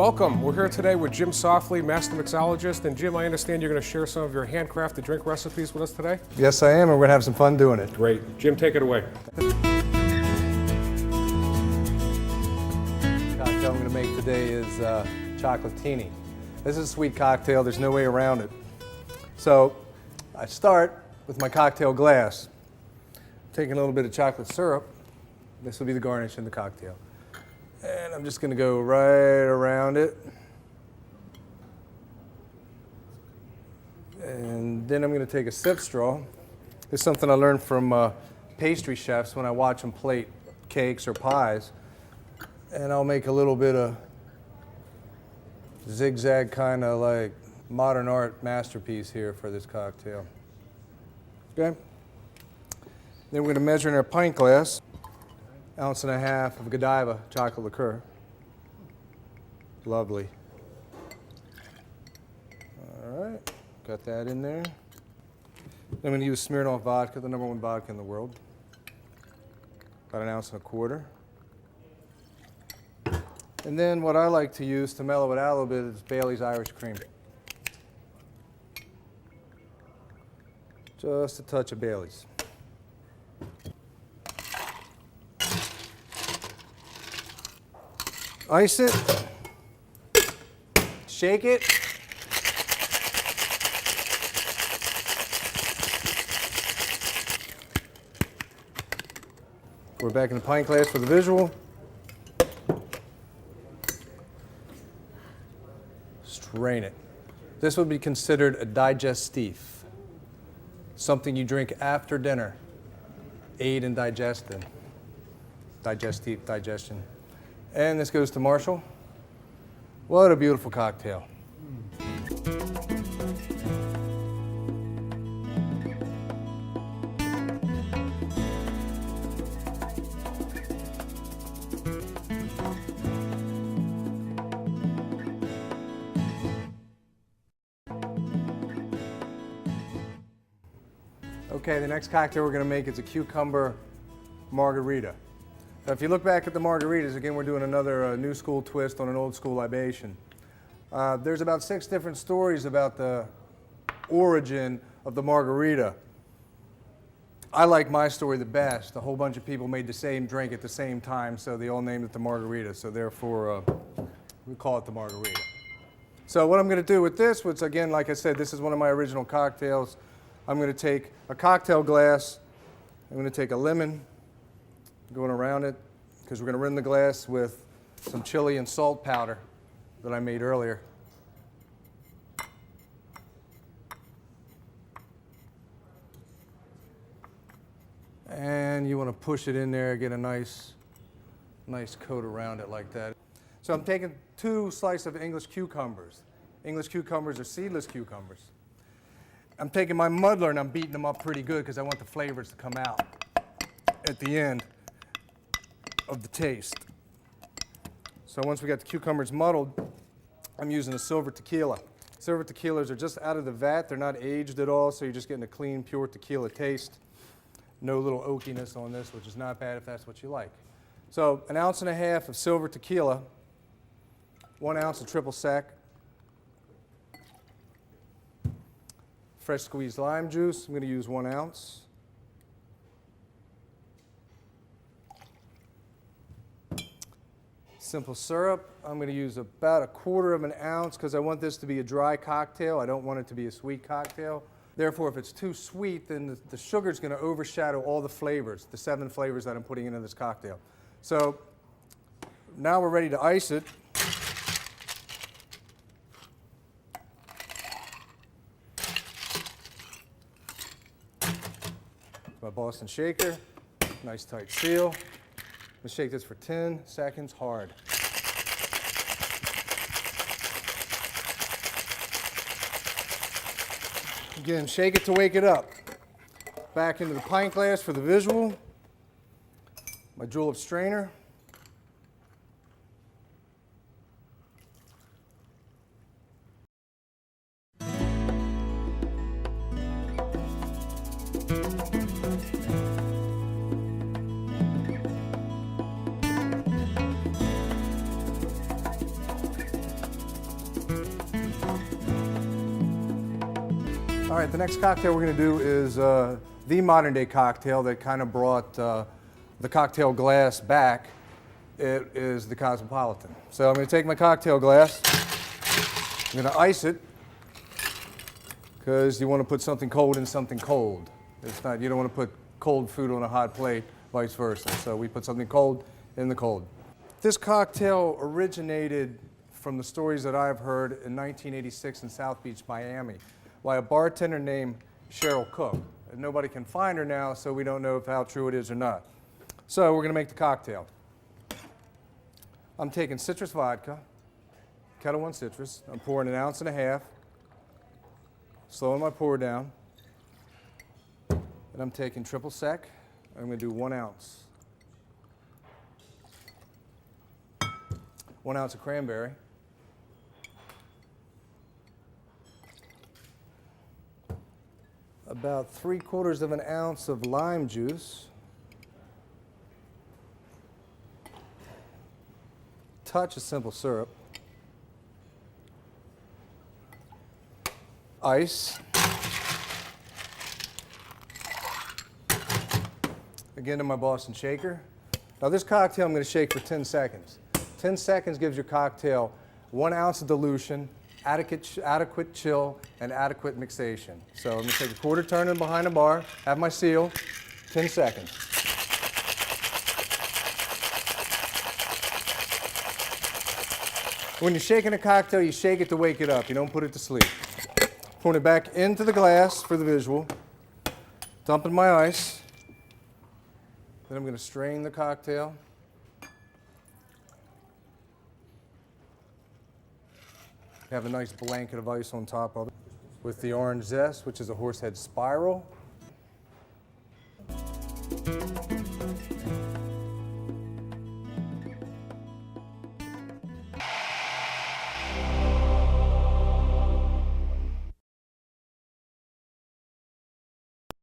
Welcome. We're here today with Jim Saufley, Master Mixologist. And Jim, I understand you're going to share some of your handcrafted drink recipes with us today? Yes, I am, and we're going to have some fun doing it. Great. Jim, take it away. The cocktail I'm going to make today is chocolatini. This is a sweet cocktail. There's no way around it. So I start with my cocktail glass, taking a little bit of chocolate syrup. This will be the garnish in the cocktail. And I'm just going to go right around it. And then I'm going to take a sip straw. This is something I learned from pastry chefs when I watch them plate cakes or pies. And I'll make a little bit of zigzag kind of like modern art masterpiece here for this cocktail. Okay? Then we're going to measure in our pint glass. 1.5 ounces of Godiva chocolate liqueur. Lovely. All right, got that in there. I'm going to use Smirnoff vodka, the #1 vodka in the world. About 1.25 ounces. And then what I like to use to mellow it out a little bit is Bailey's Irish Cream. Just a touch of Bailey's. Ice it, shake it, we're back in the pint glass for the visual. Strain it. This would be considered a digestif, something you drink after dinner, aid in digestion. And this goes to Marshall. What a beautiful cocktail. Okay, the next cocktail we're going to make is a cucumber margarita. Now, if you look back at the margaritas, again, we're doing another new school twist on an old school libation. There's about 6 different stories about the origin of the margarita. I like my story the best. A whole bunch of people made the same drink at the same time, so they all named it the margarita. So therefore, we call it the margarita. So what I'm going to do with this, which again, like I said, this is one of my original cocktails. I'm going to take a cocktail glass. I'm going to take a lemon, going around it, because we're going to rim the glass with some chili and salt powder that I made earlier. And you want to push it in there, get a nice coat around it like that. So I'm taking 2 slices of English cucumbers. English cucumbers are seedless cucumbers. I'm taking my muddler and I'm beating them up pretty good because I want the flavors to come out at the end of the taste. So once we got the cucumbers muddled, I'm using a silver tequila. Silver tequilas are just out of the vat. They're not aged at all, so you're just getting a clean, pure tequila taste. No little oakiness on this, which is not bad if that's what you like. So 1.5 ounces of silver tequila, 1 ounce of triple sec, fresh squeezed lime juice. I'm going to use 1 ounce. Simple syrup, I'm going to use about 1/4 ounce because I want this to be a dry cocktail. I don't want it to be a sweet cocktail. Therefore, if it's too sweet, then the sugar is going to overshadow all the flavors, the 7 flavors that I'm putting into this cocktail. So now we're ready to ice it. My Boston shaker, nice tight seal. I'm going to shake this for 10 seconds hard. Again, shake it to wake it up. Back into the pint glass for the visual. My julep strainer. All right, the next cocktail we're going to do is the modern day cocktail that kind of brought the cocktail glass back. It is the Cosmopolitan. So I'm going to take my cocktail glass, I'm going to ice it, because you want to put something cold in something cold. It's not, you don't want to put cold food on a hot plate, vice versa. So we put something cold in the cold. This cocktail originated from the stories that I've heard in 1986 in South Beach, Miami, by a bartender named Cheryl Cook. And nobody can find her now, so we don't know how true it is or not. So we're going to make the cocktail. I'm taking citrus vodka, Kettle One citrus. I'm pouring 1.5 ounces, slowing my pour down. And I'm taking triple sec. I'm going to do 1 ounce. 1 ounce of cranberry. About 3/4 of an ounce of lime juice. Touch of simple syrup. Ice. Again to my Boston shaker. Now this cocktail I'm going to shake for 10 seconds. 10 seconds gives your cocktail 1 ounce of dilution, adequate chill, and adequate mixation. So I'm going to take a 1/4 turn in behind the bar, have my seal, 10 seconds. When you're shaking a cocktail, you shake it to wake it up. You don't put it to sleep. Pouring it back into the glass for the visual. Dumping my ice. Then I'm going to strain the cocktail. Have a nice blanket of ice on top of it with the orange zest, which is a horsehead spiral.